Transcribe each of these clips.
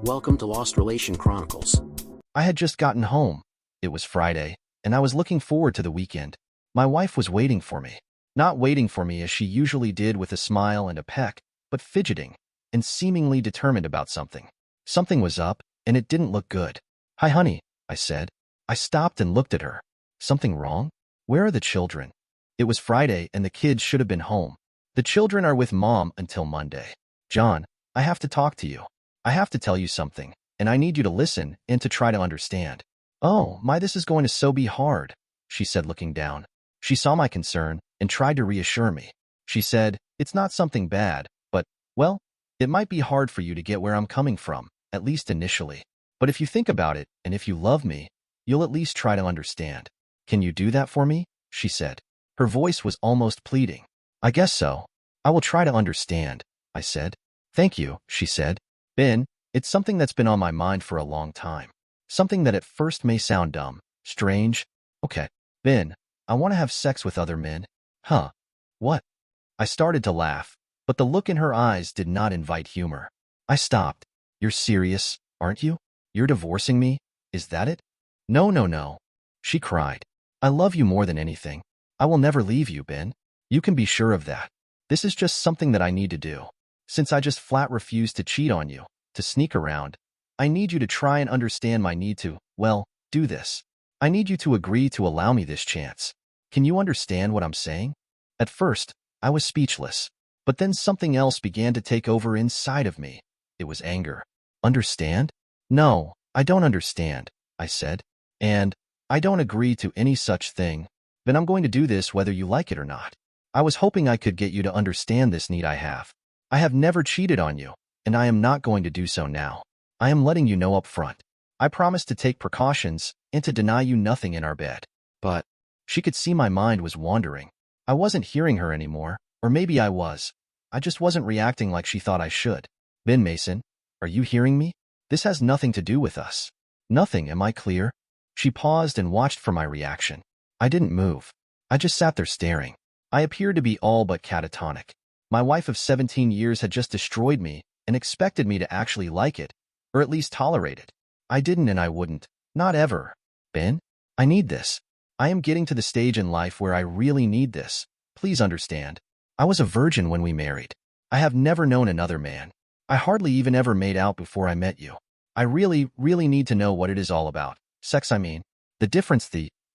Welcome to Lost Relation Chronicles. I had just gotten home. It was Friday, and I was looking forward to the weekend. My wife was waiting for me. Not waiting for me as she usually did with a smile and a peck, but fidgeting and seemingly determined about something. Something was up, and it didn't look good. "Hi, honey," I said. I stopped and looked at her. Something wrong? Where are the children? It was Friday, and the kids should have been home. The children are with Mom until Monday. "John, I have to talk to you. I have to tell you something, and I need you to listen and to try to understand." "Oh, this is going to so be hard," she said, looking down. She saw my concern and tried to reassure me. She said, "It's not something bad, but, well, it might be hard for you to get where I'm coming from, at least initially. But if you think about it, and if you love me, you'll at least try to understand. Can you do that for me?" she said. Her voice was almost pleading. "I guess so. I will try to understand," I said. "Thank you," she said. "Ben, it's something that's been on my mind for a long time. Something that at first may sound dumb, strange. Okay, Ben, I want to have sex with other men." "Huh? What?" I started to laugh, but the look in her eyes did not invite humor. I stopped. "You're serious, aren't you? You're divorcing me? Is that it?" "No, no, no," she cried. "I love you more than anything. I will never leave you, Ben. You can be sure of that. This is just something that I need to do. Since I just flat refuse to cheat on you, to sneak around, I need you to try and understand my need to, well, do this. I need you to agree to allow me this chance. Can you understand what I'm saying?" At first, I was speechless, but then something else began to take over inside of me. It was anger. "Understand? No, I don't understand," I said. "And I don't agree to any such thing. Then I'm going to do this whether you like it or not. I was hoping I could get you to understand this need I have. I have never cheated on you, and I am not going to do so now. I am letting you know up front. I promise to take precautions and to deny you nothing in our bed." But she could see my mind was wandering. I wasn't hearing her anymore, or maybe I was. I just wasn't reacting like she thought I should. "Ben Mason, are you hearing me? This has nothing to do with us." "Nothing, am I clear?" She paused and watched for my reaction. I didn't move. I just sat there staring. I appeared to be all but catatonic. My wife of 17 years had just destroyed me and expected me to actually like it, or at least tolerate it. I didn't and I wouldn't. Not ever. "Ben, I need this. I am getting to the stage in life where I really need this. Please understand. I was a virgin when we married. I have never known another man. I hardly even ever made out before I met you. I really, really need to know what it is all about. Sex, I mean. The difference,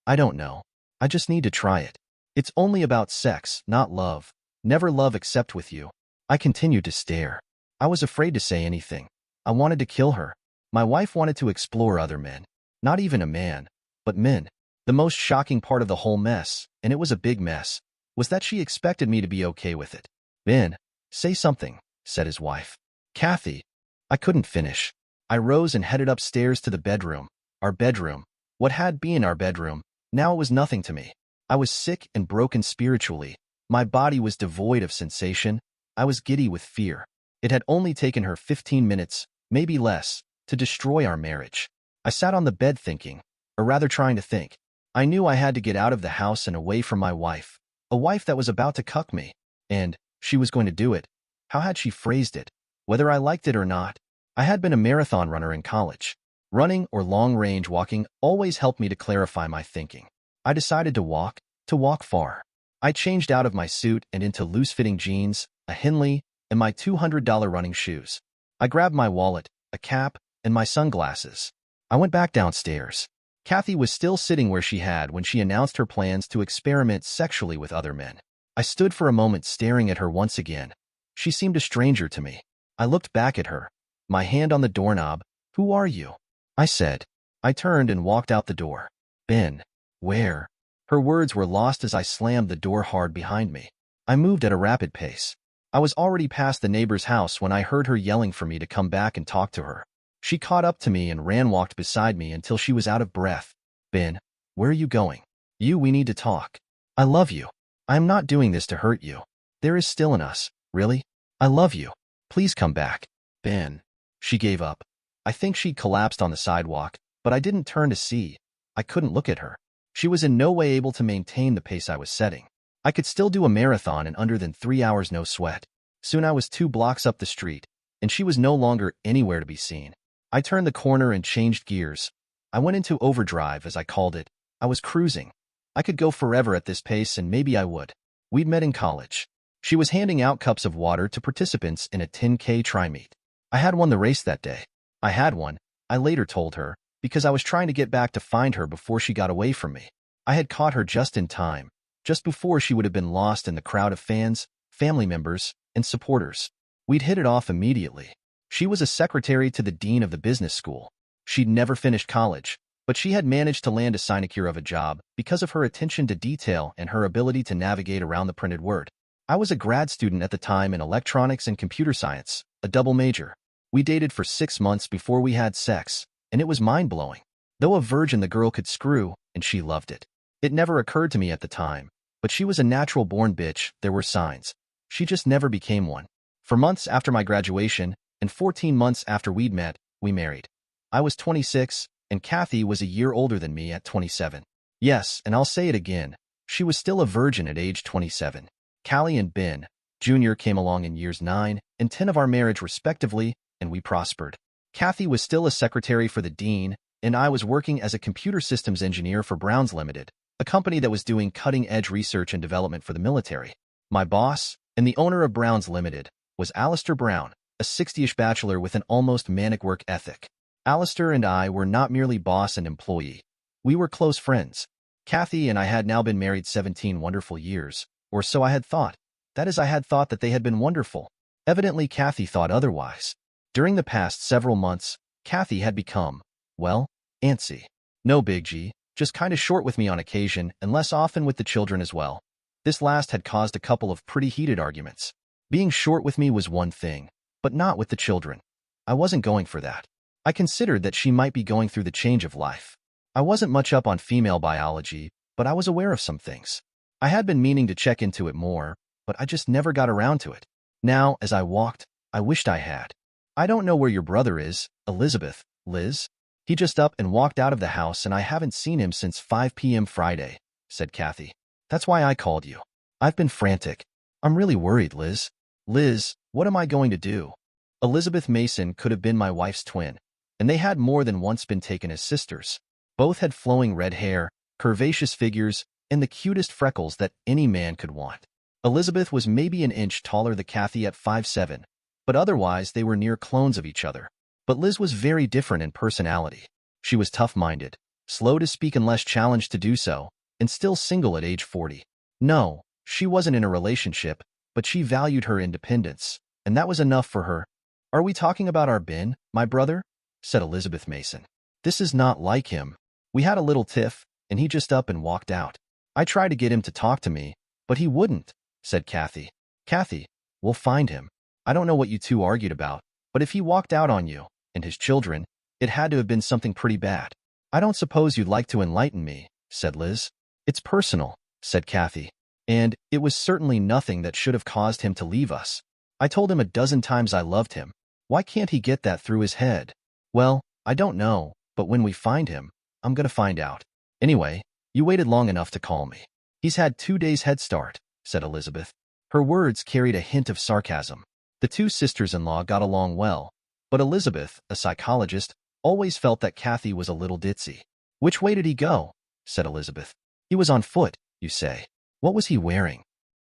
I don't know. I just need to try it. It's only about sex, not love. Never love except with you." I continued to stare. I was afraid to say anything. I wanted to kill her. My wife wanted to explore other men. Not even a man, but men. The most shocking part of the whole mess, and it was a big mess, was that she expected me to be okay with it. "Ben, say something," said his wife. "Kathy." I couldn't finish. I rose and headed upstairs to the bedroom. Our bedroom. What had been our bedroom. Now it was nothing to me. I was sick and broken spiritually. My body was devoid of sensation. I was giddy with fear. It had only taken her 15 minutes, maybe less, to destroy our marriage. I sat on the bed thinking, or rather trying to think. I knew I had to get out of the house and away from my wife, a wife that was about to cuck me. And she was going to do it. How had she phrased it? Whether I liked it or not. I had been a marathon runner in college. Running or long-range walking always helped me to clarify my thinking. I decided to walk far. I changed out of my suit and into loose-fitting jeans, a Henley, and my $200 running shoes. I grabbed my wallet, a cap, and my sunglasses. I went back downstairs. Kathy was still sitting where she had when she announced her plans to experiment sexually with other men. I stood for a moment staring at her once again. She seemed a stranger to me. I looked back at her, my hand on the doorknob. "Who are you?" I said. I turned and walked out the door. "Ben, where?" Her words were lost as I slammed the door hard behind me. I moved at a rapid pace. I was already past the neighbor's house when I heard her yelling for me to come back and talk to her. She caught up to me and walked beside me until she was out of breath. "Ben, where are you going?" We need to talk. I love you. I am not doing this to hurt you. There is still in us, really. I love you. Please come back." "Ben." She gave up. I think she'd collapsed on the sidewalk, but I didn't turn to see. I couldn't look at her. She was in no way able to maintain the pace I was setting. I could still do a marathon in under than 3 hours, no sweat. Soon I was 2 blocks up the street, and she was no longer anywhere to be seen. I turned the corner and changed gears. I went into overdrive, as I called it. I was cruising. I could go forever at this pace, and maybe I would. We'd met in college. She was handing out cups of water to participants in a 10K tri-meet. I had won the race that day. I had won, I later told her, because I was trying to get back to find her before she got away from me. I had caught her just in time, just before she would have been lost in the crowd of fans, family members, and supporters. We'd hit it off immediately. She was a secretary to the dean of the business school. She'd never finished college, but she had managed to land a sinecure of a job because of her attention to detail and her ability to navigate around the printed word. I was a grad student at the time in electronics and computer science, a double major. We dated for 6 months before we had sex, and it was mind-blowing. Though a virgin, the girl could screw, and she loved it. It never occurred to me at the time, but she was a natural-born bitch. There were signs. She just never became one. For months after my graduation, and 14 months after we'd met, we married. I was 26, and Kathy was a year older than me at 27. Yes, and I'll say it again, she was still a virgin at age 27. Callie and Ben, Jr. came along in years 9 and 10 of our marriage respectively, and we prospered. Kathy was still a secretary for the dean, and I was working as a computer systems engineer for Browns Limited, a company that was doing cutting-edge research and development for the military. My boss, and the owner of Browns Limited, was Alistair Brown, a 60-ish bachelor with an almost manic work ethic. Alistair and I were not merely boss and employee. We were close friends. Kathy and I had now been married 17 wonderful years, or so I had thought. That is, I had thought that they had been wonderful. Evidently, Kathy thought otherwise. During the past several months, Kathy had become, well, antsy. No big G, just kinda short with me on occasion, and less often with the children as well. This last had caused a couple of pretty heated arguments. Being short with me was one thing, but not with the children. I wasn't going for that. I considered that she might be going through the change of life. I wasn't much up on female biology, but I was aware of some things. I had been meaning to check into it more, but I just never got around to it. Now, as I walked, I wished I had. I don't know where your brother is, Elizabeth, Liz. He just up and walked out of the house, and I haven't seen him since 5 p.m. Friday, said Kathy. That's why I called you. I've been frantic. I'm really worried, Liz. Liz, what am I going to do? Elizabeth Mason could have been my wife's twin, and they had more than once been taken as sisters. Both had flowing red hair, curvaceous figures, and the cutest freckles that any man could want. Elizabeth was maybe an inch taller than Kathy at 5'7", but otherwise they were near clones of each other. But Liz was very different in personality. She was tough-minded, slow to speak unless challenged to do so, and still single at age 40. No, she wasn't in a relationship, but she valued her independence, and that was enough for her. Are we talking about our Ben, my brother? Said Elizabeth Mason. This is not like him. We had a little tiff, and he just up and walked out. I tried to get him to talk to me, but he wouldn't, said Kathy. Kathy, we'll find him. I don't know what you two argued about, but if he walked out on you, and his children, it had to have been something pretty bad. I don't suppose you'd like to enlighten me, said Liz. It's personal, said Kathy. And it was certainly nothing that should have caused him to leave us. I told him a dozen times I loved him. Why can't he get that through his head? Well, I don't know, but when we find him, I'm gonna find out. Anyway, you waited long enough to call me. He's had 2 days head start, said Elizabeth. Her words carried a hint of sarcasm. The two sisters-in-law got along well, but Elizabeth, a psychologist, always felt that Kathy was a little ditzy. Which way did he go? Said Elizabeth. He was on foot, you say. What was he wearing?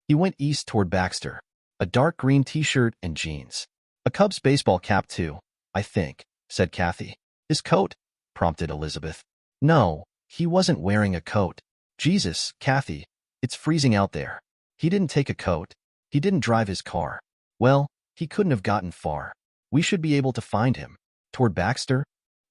He went east toward Baxter. A dark green t-shirt and jeans. A Cubs baseball cap too, I think, said Kathy. His coat? Prompted Elizabeth. No, he wasn't wearing a coat. Jesus, Kathy, it's freezing out there. He didn't take a coat. He didn't drive his car. Well, he couldn't have gotten far. We should be able to find him. Toward Baxter?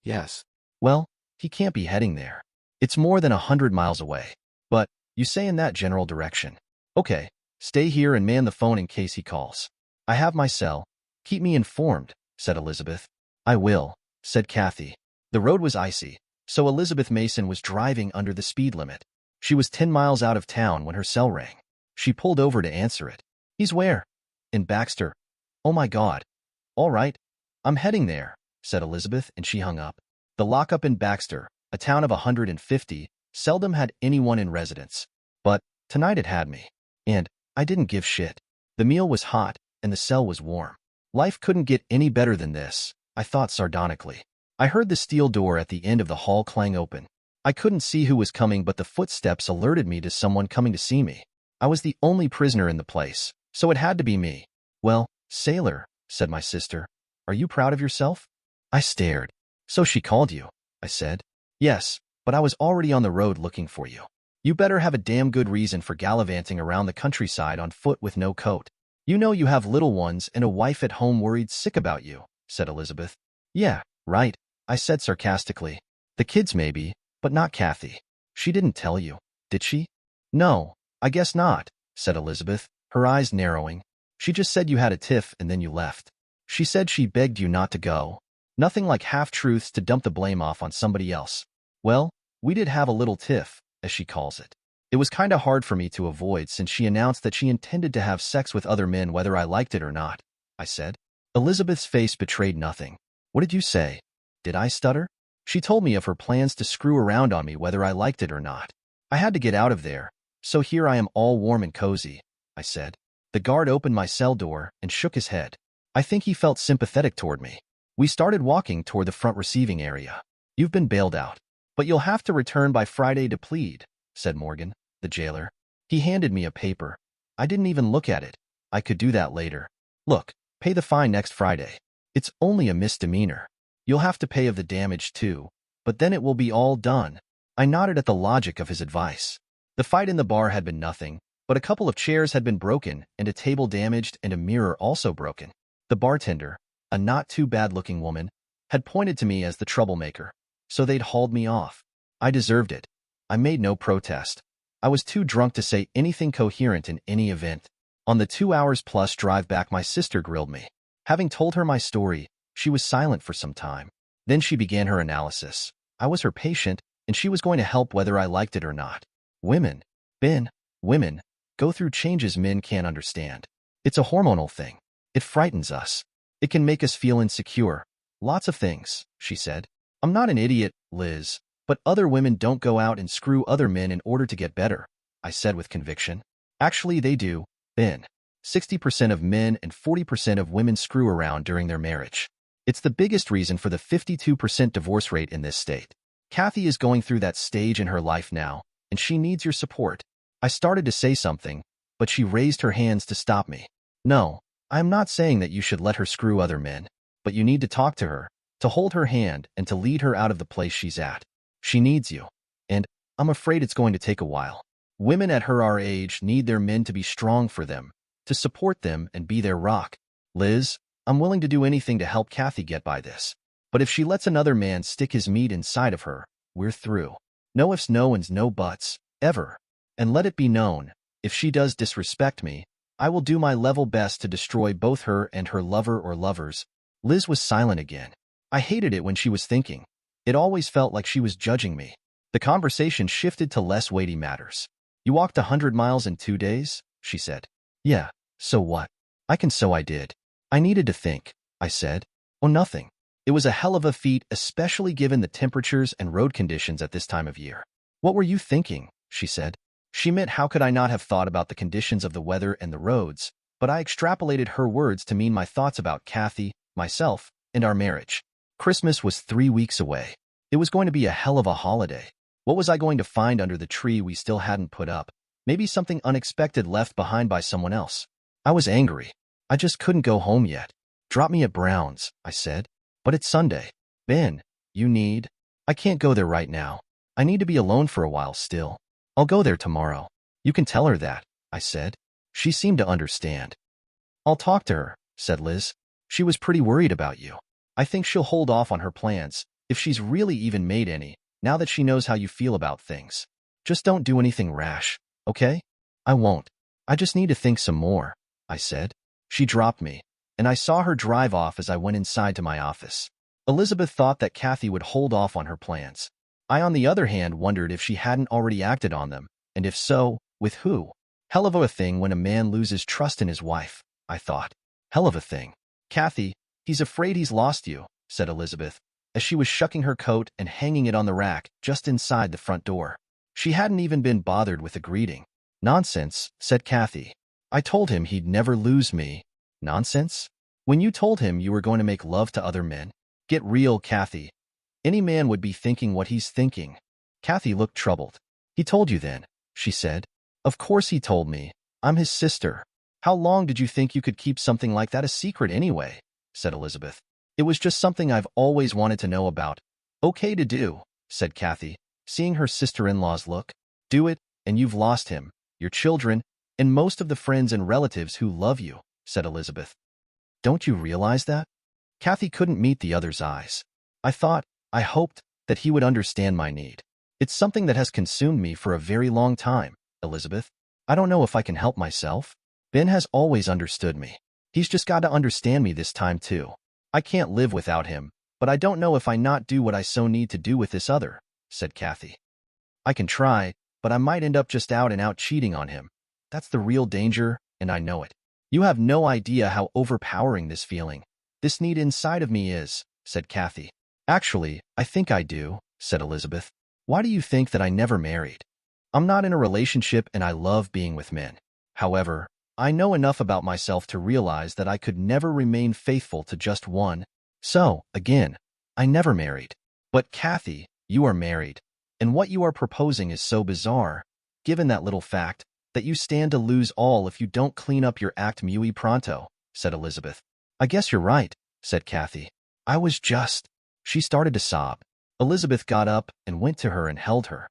Yes. Well, he can't be heading there. It's more than 100 miles away. But, you say in that general direction. Okay, stay here and man the phone in case he calls. I have my cell. Keep me informed, said Elizabeth. I will, said Kathy. The road was icy, so Elizabeth Mason was driving under the speed limit. She was 10 miles out of town when her cell rang. She pulled over to answer it. He's where? In Baxter. Oh my God. All right. I'm heading there, said Elizabeth, and she hung up. The lockup in Baxter, a town of 150, seldom had anyone in residence. But tonight it had me. And I didn't give shit. The meal was hot, and the cell was warm. Life couldn't get any better than this, I thought sardonically. I heard the steel door at the end of the hall clang open. I couldn't see who was coming, but the footsteps alerted me to someone coming to see me. I was the only prisoner in the place, so it had to be me. "Well, sailor," said my sister, "are you proud of yourself?" I stared. "So she called you," I said. "Yes, but I was already on the road looking for you. You better have a damn good reason for gallivanting around the countryside on foot with no coat. You know you have little ones and a wife at home worried sick about you," said Elizabeth. "Yeah, right," I said sarcastically. "The kids maybe, but not Kathy. She didn't tell you, did she?" "No, I guess not," said Elizabeth, her eyes narrowing. "She just said you had a tiff and then you left. She said she begged you not to go. Nothing like half-truths to dump the blame off on somebody else. Well, we did have a little tiff, as she calls it. It was kinda hard for me to avoid since she announced that she intended to have sex with other men whether I liked it or not," I said. Elizabeth's face betrayed nothing. "What did you say?" Did I stutter? "She told me of her plans to screw around on me whether I liked it or not. I had to get out of there, so here I am all warm and cozy," I said. The guard opened my cell door and shook his head. I think he felt sympathetic toward me. We started walking toward the front receiving area. "You've been bailed out, but you'll have to return by Friday to plead," said Morgan, the jailer. He handed me a paper. I didn't even look at it. I could do that later. "Look, pay the fine next Friday. It's only a misdemeanor. You'll have to pay of the damage too, but then it will be all done." I nodded at the logic of his advice. The fight in the bar had been nothing, but a couple of chairs had been broken and a table damaged and a mirror also broken. The bartender, a not-too-bad-looking woman, had pointed to me as the troublemaker, so they'd hauled me off. I deserved it. I made no protest. I was too drunk to say anything coherent in any event. On the 2 hours-plus drive back, my sister grilled me. Having told her my story, she was silent for some time. Then she began her analysis. I was her patient, and she was going to help whether I liked it or not. Women, Ben, women, go through changes men can't understand. It's a hormonal thing. It frightens us. It can make us feel insecure. Lots of things, she said. I'm not an idiot, Liz, but other women don't go out and screw other men in order to get better, I said with conviction. Actually, they do, Ben. 60% of men and 40% of women screw around during their marriage. It's the biggest reason for the 52% divorce rate in this state. Kathy is going through that stage in her life now, and she needs your support. I started to say something, but she raised her hands to stop me. No, I am not saying that you should let her screw other men, but you need to talk to her, to hold her hand, and to lead her out of the place she's at. She needs you, and I'm afraid it's going to take a while. Women at our age need their men to be strong for them, to support them and be their rock. Liz, I'm willing to do anything to help Kathy get by this. But if she lets another man stick his meat inside of her, we're through. No ifs, no ands, no buts, ever. And let it be known, if she does disrespect me, I will do my level best to destroy both her and her lover or lovers. Liz was silent again. I hated it when she was thinking. It always felt like she was judging me. The conversation shifted to less weighty matters. You walked 100 miles in 2 days, she said. Yeah, so what? So I did. I needed to think, I said. Oh, nothing. It was a hell of a feat, especially given the temperatures and road conditions at this time of year. What were you thinking? She said. She meant how could I not have thought about the conditions of the weather and the roads, but I extrapolated her words to mean my thoughts about Kathy, myself, and our marriage. Christmas was 3 weeks away. It was going to be a hell of a holiday. What was I going to find under the tree we still hadn't put up? Maybe something unexpected left behind by someone else. I was angry. I just couldn't go home yet. Drop me at Brown's, I said. But it's Sunday. Ben, I can't go there right now. I need to be alone for a while still. I'll go there tomorrow. You can tell her that, I said. She seemed to understand. I'll talk to her, said Liz. She was pretty worried about you. I think she'll hold off on her plans, if she's really even made any, now that she knows how you feel about things. Just don't do anything rash, okay? I won't. I just need to think some more, I said. She dropped me, and I saw her drive off as I went inside to my office. Elizabeth thought that Kathy would hold off on her plans. I, on the other hand, wondered if she hadn't already acted on them, and if so, with who? Hell of a thing when a man loses trust in his wife, I thought. Hell of a thing. Kathy, he's afraid he's lost you, said Elizabeth, as she was shucking her coat and hanging it on the rack just inside the front door. She hadn't even been bothered with a greeting. Nonsense, said Kathy. I told him he'd never lose me. Nonsense? When you told him you were going to make love to other men? Get real, Kathy. Any man would be thinking what he's thinking. Kathy looked troubled. He told you then, she said. Of course he told me. I'm his sister. How long did you think you could keep something like that a secret anyway? Said Elizabeth. It was just something I've always wanted to know about. Okay to do, said Kathy, seeing her sister-in-law's look. Do it, and you've lost him, your children, and most of the friends and relatives who love you, said Elizabeth. Don't you realize that? Kathy couldn't meet the other's eyes. I hoped that he would understand my need. It's something that has consumed me for a very long time, Elizabeth. I don't know if I can help myself. Ben has always understood me. He's just got to understand me this time too. I can't live without him, but I don't know if I not do what I so need to do with this other, said Kathy. I can try, but I might end up just out and out cheating on him. That's the real danger, and I know it. You have no idea how overpowering this feeling, this need inside of me is, said Kathy. Actually, I think I do, said Elizabeth. Why do you think that I never married? I'm not in a relationship and I love being with men. However, I know enough about myself to realize that I could never remain faithful to just one. So, again, I never married. But Kathy, you are married. And what you are proposing is so bizarre, given that little fact, that you stand to lose all if you don't clean up your act muy pronto, said Elizabeth. I guess you're right, said Kathy. I was just... She started to sob. Elizabeth got up and went to her and held her.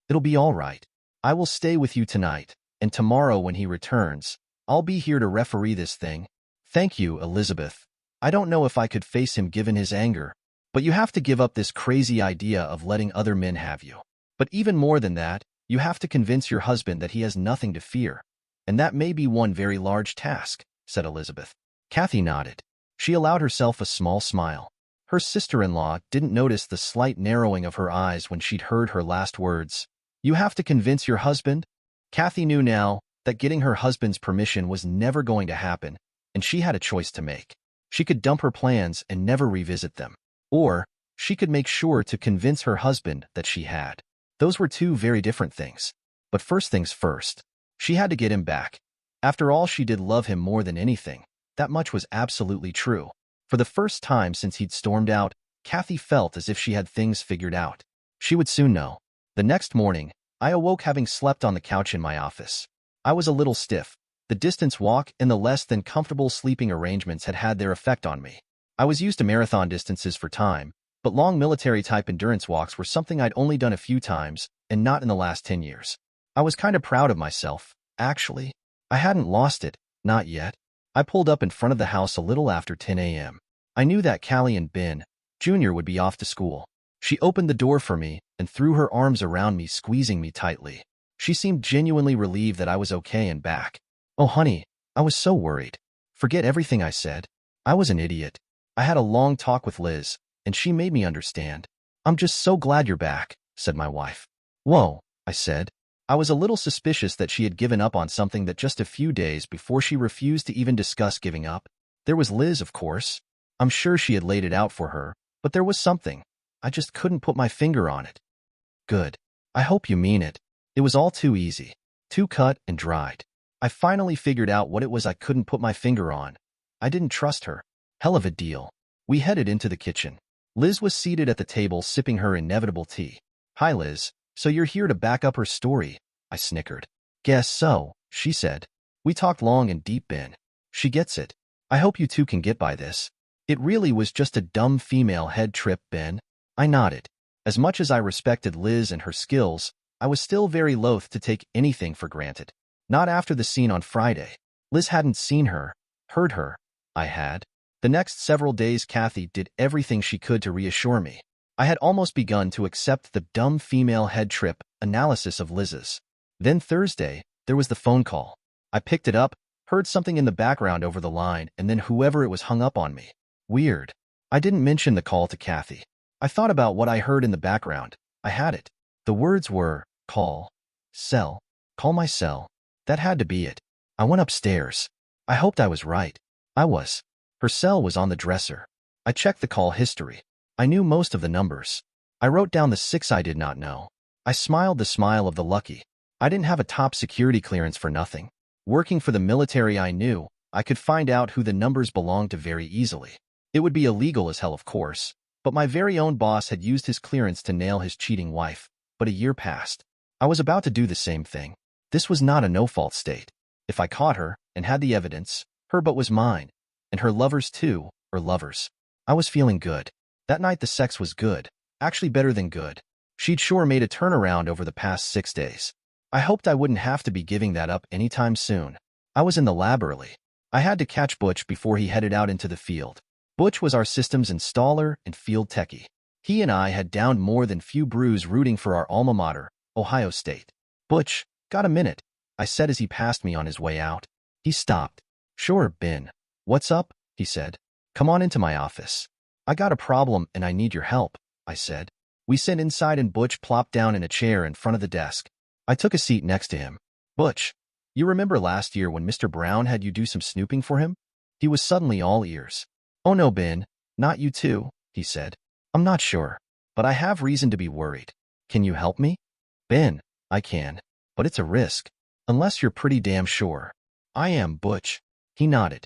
It'll be all right. I will stay with you tonight, and tomorrow when he returns, I'll be here to referee this thing. Thank you, Elizabeth. I don't know if I could face him given his anger, but you have to give up this crazy idea of letting other men have you. But even more than that, you have to convince your husband that he has nothing to fear, and that may be one very large task, said Elizabeth. Kathy nodded. She allowed herself a small smile. Her sister-in-law didn't notice the slight narrowing of her eyes when she'd heard her last words. You have to convince your husband? Kathy knew now that getting her husband's permission was never going to happen, and she had a choice to make. She could dump her plans and never revisit them. Or, she could make sure to convince her husband that she had. Those were two very different things. But first things first. She had to get him back. After all, she did love him more than anything. That much was absolutely true. For the first time since he'd stormed out, Kathy felt as if she had things figured out. She would soon know. The next morning, I awoke having slept on the couch in my office. I was a little stiff. The distance walk and the less than comfortable sleeping arrangements had had their effect on me. I was used to marathon distances for time, but long military-type endurance walks were something I'd only done a few times, and not in the last 10 years. I was kind of proud of myself, actually. I hadn't lost it, not yet. I pulled up in front of the house a little after 10 a.m. I knew that Callie and Ben, Jr. would be off to school. She opened the door for me and threw her arms around me, squeezing me tightly. She seemed genuinely relieved that I was okay and back. Oh, honey, I was so worried. Forget everything I said. I was an idiot. I had a long talk with Liz, and she made me understand. I'm just so glad you're back, said my wife. Whoa, I said. I was a little suspicious that she had given up on something that just a few days before she refused to even discuss giving up. There was Liz, of course. I'm sure she had laid it out for her, but there was something. I just couldn't put my finger on it. Good. I hope you mean it. It was all too easy. Too cut and dried. I finally figured out what it was I couldn't put my finger on. I didn't trust her. Hell of a deal. We headed into the kitchen. Liz was seated at the table sipping her inevitable tea. Hi, Liz. So you're here to back up her story, I snickered. Guess so, she said. We talked long and deep, Ben. She gets it. I hope you two can get by this. It really was just a dumb female head trip, Ben. I nodded. As much as I respected Liz and her skills, I was still very loath to take anything for granted. Not after the scene on Friday. Liz hadn't seen her, heard her. I had. The next several days, Kathy did everything she could to reassure me. I had almost begun to accept the dumb female head trip analysis of Liz's. Then Thursday, there was the phone call. I picked it up, heard something in the background over the line, and then whoever it was hung up on me. Weird. I didn't mention the call to Kathy. I thought about what I heard in the background. I had it. The words were, call, cell, call my cell. That had to be it. I went upstairs. I hoped I was right. I was. Her cell was on the dresser. I checked the call history. I knew most of the numbers. I wrote down the 6 I did not know. I smiled the smile of the lucky. I didn't have a top security clearance for nothing. Working for the military, I knew I could find out who the numbers belonged to very easily. It would be illegal as hell, of course, But my very own boss had used his clearance to nail his cheating wife. But a year passed. I was about to do the same thing. This was not a no-fault state. If I caught her and had the evidence, her butt was mine. And her lovers too, or lovers. I was feeling good. That night the sex was good. Actually better than good. She'd sure made a turnaround over the past 6 days. I hoped I wouldn't have to be giving that up anytime soon. I was in the lab early. I had to catch Butch before he headed out into the field. Butch was our systems installer and field techie. He and I had downed more than few brews rooting for our alma mater, Ohio State. Butch, got a minute? I said as he passed me on his way out. He stopped. Sure, Ben. What's up? He said. Come on into my office. I got a problem and I need your help, I said. We sat inside and Butch plopped down in a chair in front of the desk. I took a seat next to him. Butch, you remember last year when Mr. Brown had you do some snooping for him? He was suddenly all ears. Oh no, Ben, not you too, he said. I'm not sure, but I have reason to be worried. Can you help me? Ben, I can, but it's a risk. Unless you're pretty damn sure. I am, Butch. He nodded.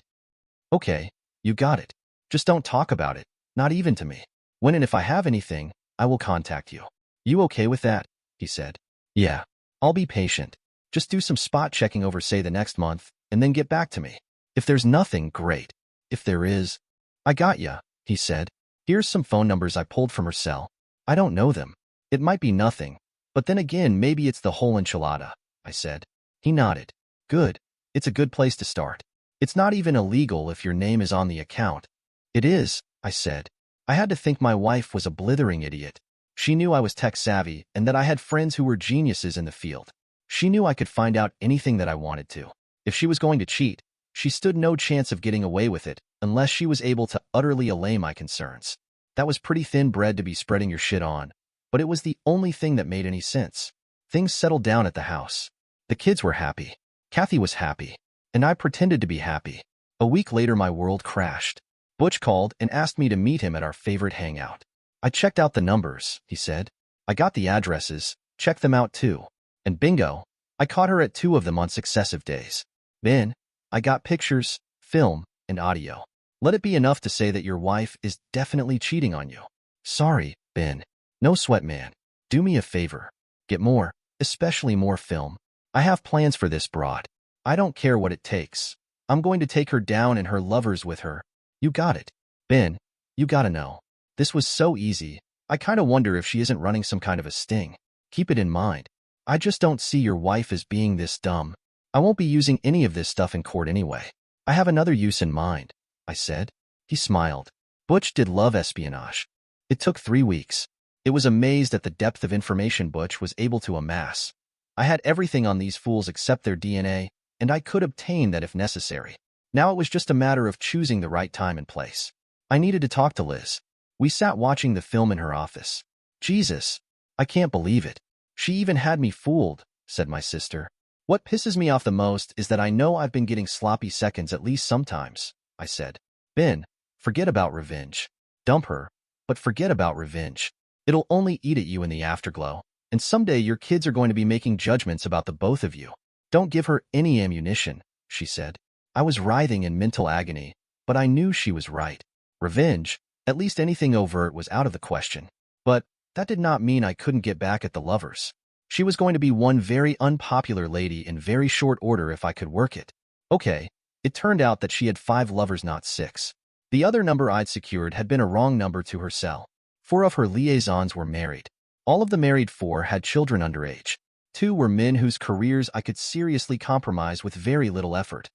Okay, you got it. Just don't talk about it, not even to me. When and if I have anything, I will contact you. You okay with that? He said. Yeah, I'll be patient. Just do some spot checking over, say, the next month, and then get back to me. If there's nothing, great. If there is, I got ya, he said. Here's some phone numbers I pulled from her cell. I don't know them. It might be nothing, but then again, maybe it's the whole enchilada, I said. He nodded. Good. It's a good place to start. It's not even illegal if your name is on the account. It is, I said. I had to think my wife was a blithering idiot. She knew I was tech-savvy and that I had friends who were geniuses in the field. She knew I could find out anything that I wanted to. If she was going to cheat, she stood no chance of getting away with it unless she was able to utterly allay my concerns. That was pretty thin bread to be spreading your shit on, but it was the only thing that made any sense. Things settled down at the house. The kids were happy. Kathy was happy. And I pretended to be happy. A week later, my world crashed. Butch called and asked me to meet him at our favorite hangout. I checked out the numbers, he said. I got the addresses, checked them out too. And bingo, I caught her at 2 of them on successive days. Ben, I got pictures, film, and audio. Let it be enough to say that your wife is definitely cheating on you. Sorry, Ben. No sweat, man. Do me a favor. Get more, especially more film. I have plans for this broad. I don't care what it takes. I'm going to take her down and her lovers with her. You got it. Ben, you gotta know. This was so easy. I kinda wonder if she isn't running some kind of a sting. Keep it in mind. I just don't see your wife as being this dumb. I won't be using any of this stuff in court anyway. I have another use in mind, I said. He smiled. Butch did love espionage. It took 3 weeks. It was amazed at the depth of information Butch was able to amass. I had everything on these fools except their DNA, and I could obtain that if necessary. Now it was just a matter of choosing the right time and place. I needed to talk to Liz. We sat watching the film in her office. Jesus, I can't believe it. She even had me fooled, said my sister. What pisses me off the most is that I know I've been getting sloppy seconds at least sometimes, I said. Ben, forget about revenge. Dump her, but forget about revenge. It'll only eat at you in the afterglow, and someday your kids are going to be making judgments about the both of you. Don't give her any ammunition, she said. I was writhing in mental agony, but I knew she was right. Revenge, at least anything overt, was out of the question. But that did not mean I couldn't get back at the lovers. She was going to be one very unpopular lady in very short order if I could work it. Okay, it turned out that she had 5 lovers, not 6. The other number I'd secured had been a wrong number to her cell. 4 of her liaisons were married. All of the married 4 had children underage. 2 were men whose careers I could seriously compromise with very little effort.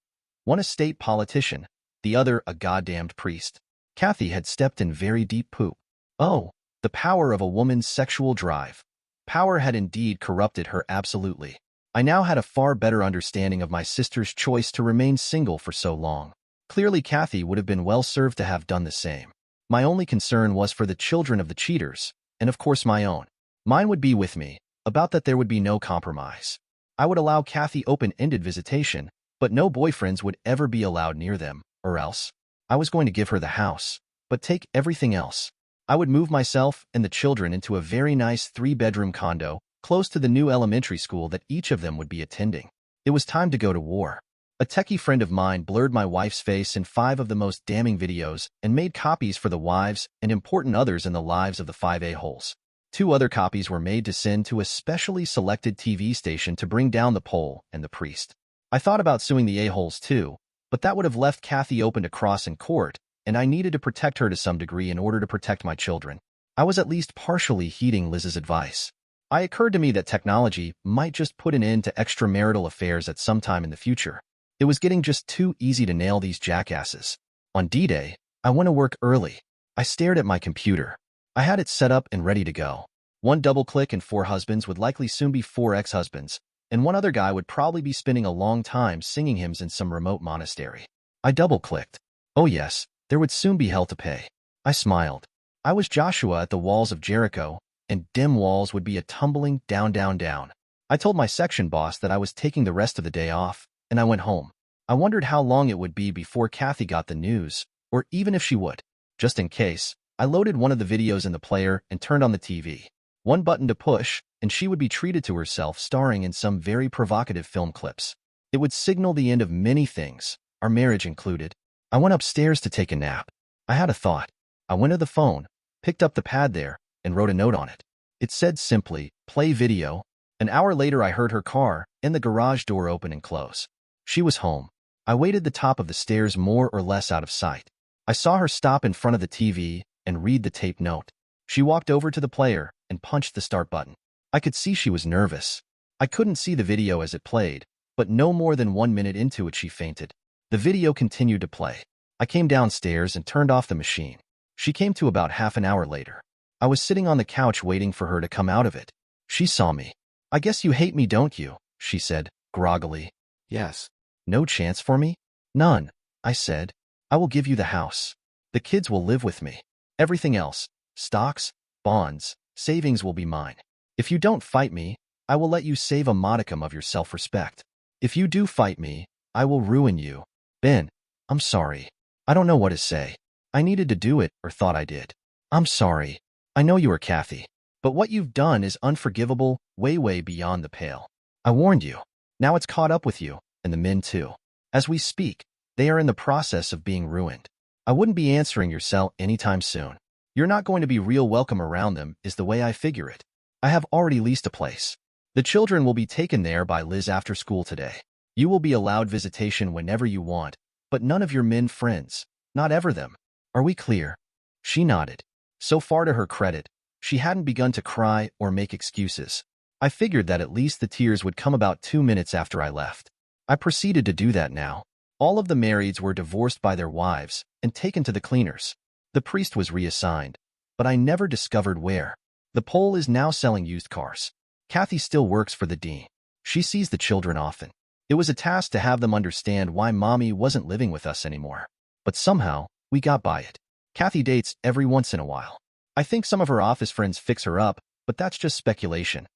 One a state politician, the other a goddamned priest. Kathy had stepped in very deep poop. Oh, the power of a woman's sexual drive. Power had indeed corrupted her absolutely. I now had a far better understanding of my sister's choice to remain single for so long. Clearly, Kathy would have been well served to have done the same. My only concern was for the children of the cheaters, and of course my own. Mine would be with me. About that there would be no compromise. I would allow Kathy open-ended visitation, but no boyfriends would ever be allowed near them, or else. I was going to give her the house, but take everything else. I would move myself and the children into a very nice 3-bedroom condo, close to the new elementary school that each of them would be attending. It was time to go to war. A techie friend of mine blurred my wife's face in 5 of the most damning videos and made copies for the wives and important others in the lives of the 5 a-holes. 2 other copies were made to send to a specially selected TV station to bring down the pole and the priest. I thought about suing the a-holes too, but that would have left Kathy open to cross in court, and I needed to protect her to some degree in order to protect my children. I was at least partially heeding Liz's advice. It occurred to me that technology might just put an end to extramarital affairs at some time in the future. It was getting just too easy to nail these jackasses. On D-Day, I went to work early. I stared at my computer. I had it set up and ready to go. 1 double-click and 4 husbands would likely soon be 4 ex-husbands, and 1 other guy would probably be spending a long time singing hymns in some remote monastery. I double-clicked. Oh yes, there would soon be hell to pay. I smiled. I was Joshua at the walls of Jericho, and dim walls would be a tumbling down, down, down. I told my section boss that I was taking the rest of the day off, and I went home. I wondered how long it would be before Kathy got the news, or even if she would. Just in case, I loaded one of the videos in the player and turned on the TV. 1 button to push, and she would be treated to herself starring in some very provocative film clips. It would signal the end of many things, our marriage included. I went upstairs to take a nap. I had a thought. I went to the phone, picked up the pad there, and wrote a note on it. It said simply, "Play video." An hour later I heard her car and the garage door open and close. She was home. I waited the top of the stairs more or less out of sight. I saw her stop in front of the TV and read the tape note. She walked over to the player and punched the start button. I could see she was nervous. I couldn't see the video as it played, but no more than 1 minute into it she fainted. The video continued to play. I came downstairs and turned off the machine. She came to about half an hour later. I was sitting on the couch waiting for her to come out of it. She saw me. "I guess you hate me, don't you?" she said, groggily. Yes. "No chance for me?" "None," I said. "I will give you the house. The kids will live with me. Everything else, stocks, bonds, savings will be mine. If you don't fight me, I will let you save a modicum of your self-respect. If you do fight me, I will ruin you." "Ben, I'm sorry. I don't know what to say. I needed to do it, or thought I did. I'm sorry. I know you are Kathy. But what you've done is unforgivable, way, way beyond the pale. I warned you. Now it's caught up with you, and the men too. As we speak, they are in the process of being ruined. I wouldn't be answering your cell anytime soon. You're not going to be real welcome around them, is the way I figure it. I have already leased a place. The children will be taken there by Liz after school today. You will be allowed visitation whenever you want, but none of your men friends, not ever them. Are we clear?" She nodded. So far to her credit, she hadn't begun to cry or make excuses. I figured that at least the tears would come about 2 minutes after I left. I proceeded to do that now. All of the marrieds were divorced by their wives and taken to the cleaners. The priest was reassigned, but I never discovered where. The pole is now selling used cars. Kathy still works for the dean. She sees the children often. It was a task to have them understand why Mommy wasn't living with us anymore. But somehow, we got by it. Kathy dates every once in a while. I think some of her office friends fix her up, but that's just speculation.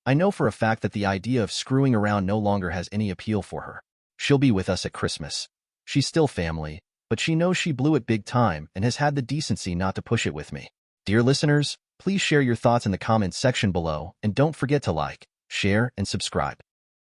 I know for a fact that the idea of screwing around no longer has any appeal for her. She'll be with us at Christmas. She's still family, but she knows she blew it big time and has had the decency not to push it with me. Dear listeners, please share your thoughts in the comments section below and don't forget to like, share, and subscribe.